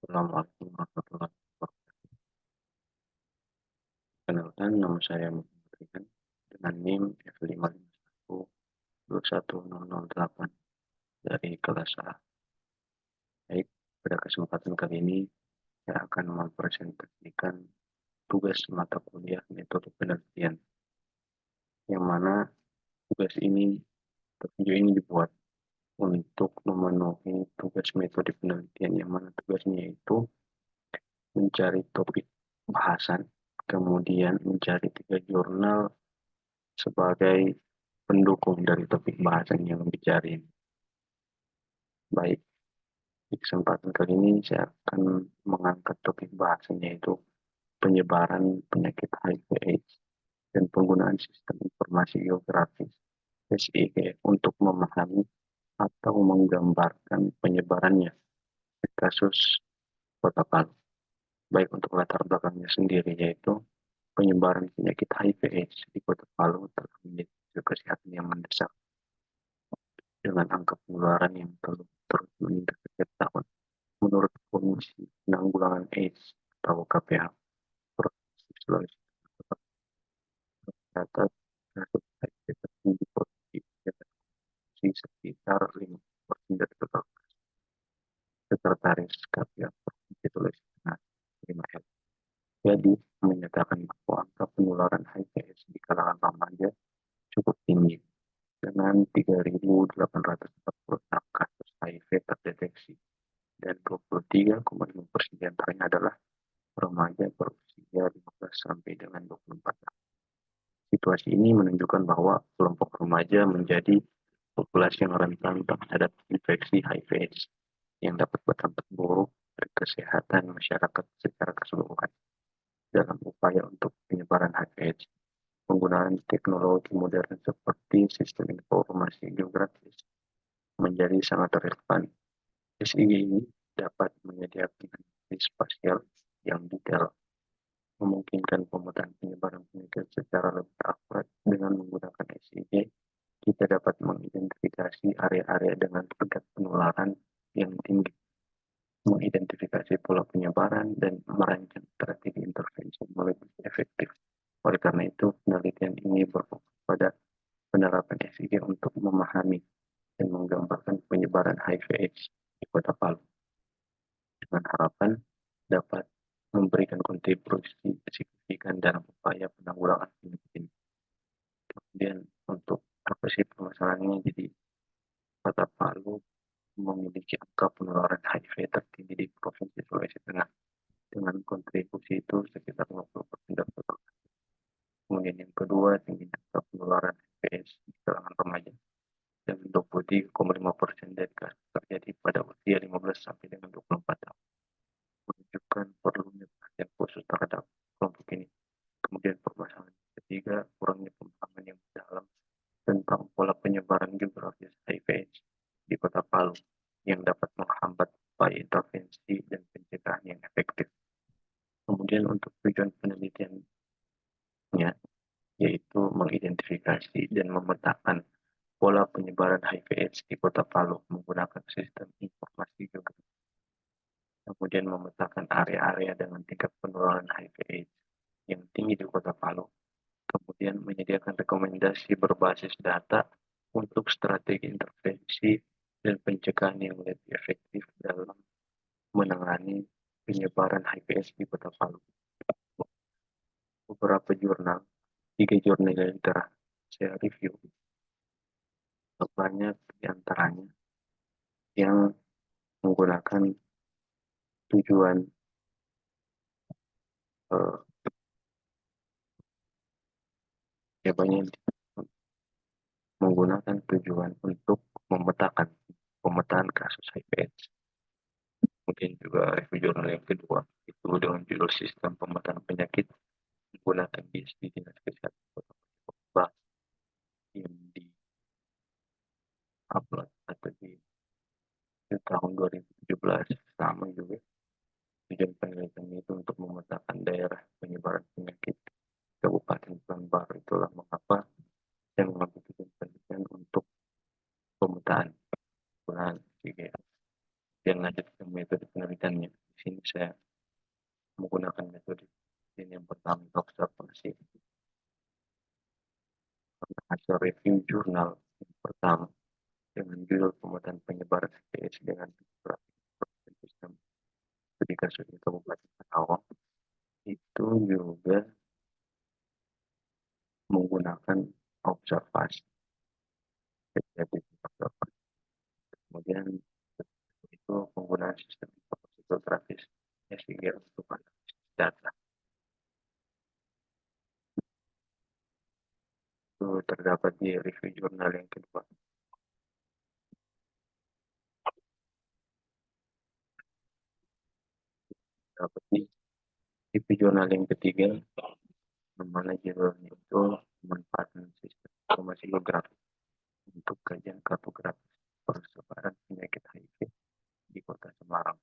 Assalamualaikum warahmatullahi wabarakatuh. Perkenalkan, nama saya Muhammad dengan NIM F551210008 dari kelas A. Baik, pada kesempatan kali ini saya akan mempresentasikan tugas mata kuliah metode penelitian, yang mana tugas ini dibuat untuk memenuhi tugas metode penelitian, yang mana tugasnya itu mencari topik bahasan, kemudian mencari 3 jurnal sebagai pendukung dari topik bahasan yang dicari. Baik, di kesempatan kali ini saya akan mengangkat topik bahasan, yaitu penyebaran penyakit HIV/AIDS dan penggunaan sistem informasi geografis (SIG) untuk memahami atau menggambarkan penyebarannya di kasus Kota Palu. Baik, untuk latar belakangnya sendiri, yaitu penyebaran penyakit HIV/AIDS di Kota Palu telah menjadi isu kesehatan yang mendesak dengan angka penularan yang terus meningkat setiap tahun. Menurut Komisi Penanggulangan AIDS atau KPH Provinsi Sulawesi tercatat kasus HIV tertinggi positif sekitar 5% dari total kasus. Sekretaris KPH Provinsi Sulawesi Tengah 5L jadi menyatakan bahwa angka penularan HIV/AIDS di kalangan remaja cukup tinggi dengan 3.846 kasus HIV terdeteksi dan 23,5% diantaranya adalah remaja berusia 15 sampai dengan 24 tahun. Situasi ini menunjukkan bahwa kelompok remaja menjadi populasi yang rentan terhadap infeksi HIV/AIDS yang dapat berdampak buruk pada kesehatan masyarakat secara keseluruhan. Dalam upaya untuk penyebaran HIV/AIDS, penggunaan teknologi modern seperti sistem informasi geografis menjadi sangat relevan. SIG ini dapat menyediakan analisis spasial yang detail, memungkinkan pemetaan penyebaran penyakit secara lebih akurat. Dengan menggunakan SIG, kita dapat mengidentifikasi area-area dengan tingkat penularan yang tinggi, mengidentifikasi pola penyebaran, dan merancang strategi intervensi yang lebih efektif. Oleh karena itu, penelitian ini berfokus pada penerapan SIG untuk memahami dan menggambarkan penyebaran HIV/AIDS di Kota Palu, dengan harapan dapat memberikan kontribusi signifikan dalam upaya penanggulangan penyakit ini. Kemudian untuk apa sih permasalahannya? Jadi Kota Palu memiliki angka penularan HIV tertinggi di Provinsi Sulawesi Tengah dengan kontribusi itu sekitar 50% dari total. Kemudian yang kedua, tingginya angka penularan HIV di kalangan remaja dengan 23,5% dari kasus terjadi pada usia 15 sampai dengan 24 tahun, menunjukkan perlunya perhatian khusus terhadap kelompok ini. Kemudian permasalahan ketiga, kurangnya pemahaman yang mendalam tentang pola penyebaran geografis HIV/AIDS di Kota Palu yang dapat menghambat upaya intervensi dan pencegahan yang efektif. Kemudian untuk tujuan penelitiannya, yaitu mengidentifikasi dan memetakan pola penyebaran HIV/AIDS di Kota Palu menggunakan sistem informasi geografis. Kemudian memetakan area-area dengan tingkat penularan HIV/AIDS yang tinggi di Kota Palu. Kemudian menyediakan rekomendasi berbasis data untuk strategi intervensi dan pencegahan yang lebih efektif dalam menangani penyebaran HIV/AIDS di Kota Palu. Beberapa jurnal, 3 jurnal yang telah saya review, banyak diantaranya yang menggunakan tujuan banyak menggunakan tujuan untuk pemetaan kasus HIV/AIDS. Kemudian juga review jurnal yang kedua itu dengan judul sistem pemetaan penyakit menggunakan DSD Dinas Kesehatan Kota Palu yang di-upload atau di tahun 2017. Sama juga tujuan penelitian itu untuk memetakan daerah penyebaran penyakit Kabupaten Pekanbaru. Itulah mengapa saya mengambil tujuan penelitian untuk pemetaan penggunaan SIG. Dan lanjut ke metode penelitiannya. Di sini saya menggunakan metode ini yang pertama observasi. Hasil review jurnal yang pertama dengan judul pemetaan penyebaran HPS dengan sistem studi kasus di Kabupaten Karawang itu juga menggunakan observasi. Jadi observasi. Kemudian itu penggunaan sistem informasi geografis SIG untuk analisis data. Itu terdapat di review jurnal yang kedua. Terdapat di review jurnal yang ketiga, mana judulnya itu pemanfaatan sistem informasi geografis untuk kajian kartografis persebaran penyakit HIV di Kota Semarang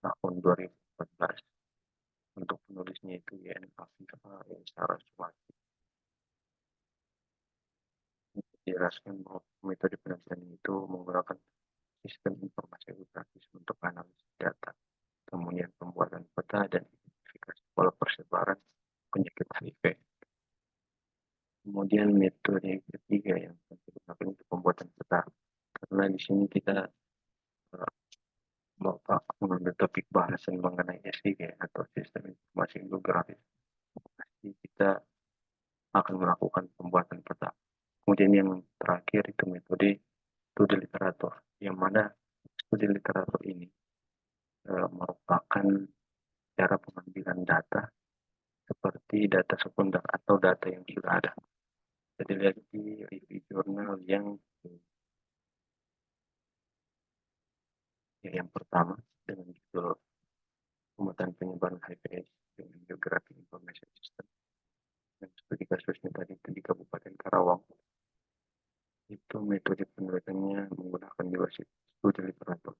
tahun 2014. Untuk penulisnya itu YN Afifah Saraswati. Dijelaskan bahwa metode penelitian itu menggunakan sistem informasi geografis untuk analisis data, kemudian pembuatan peta dan identifikasi pola persebaran penyakit HIV. Kemudian metode ketiga yang digunakan untuk pembuatan peta, karena di sini kita mengambil topik bahasan mengenai SIG atau sistem informasi geografis, pasti kita akan melakukan pembuatan peta. Kemudian yang terakhir itu metode studi literatur, yang mana studi literatur ini merupakan cara pengambilan data seperti data sekunder atau data yang sudah ada. Jadi lihat di review jurnal yang pertama dengan judul pemetaan penyebaran HIV dengan geografi information system. Dan studi kasusnya tadi itu di Kabupaten Karawang. Itu metode penelitiannya menggunakan juga studi literatur.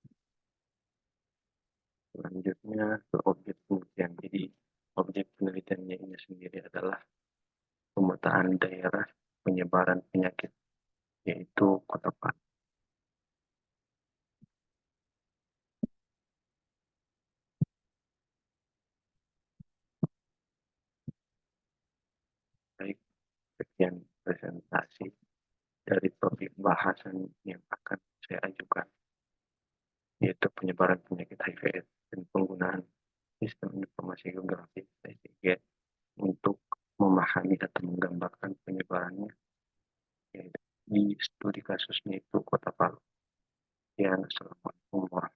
Selanjutnya ke objek penelitian. Jadi objek penelitiannya ini sendiri adalah pemetaan daerah penyebaran penyakit, yaitu Kota Palu. Baik, sekian presentasi dari topik bahasan yang akan saya ajukan, yaitu penyebaran penyakit HIV dan penggunaan sistem informasi geografis SIG untuk memahami atau menggambarkan penyebarannya, yaitu di studi kasusnya itu Kota Palu. Ya, assalamualaikum warahmatullahi wabarakatuh.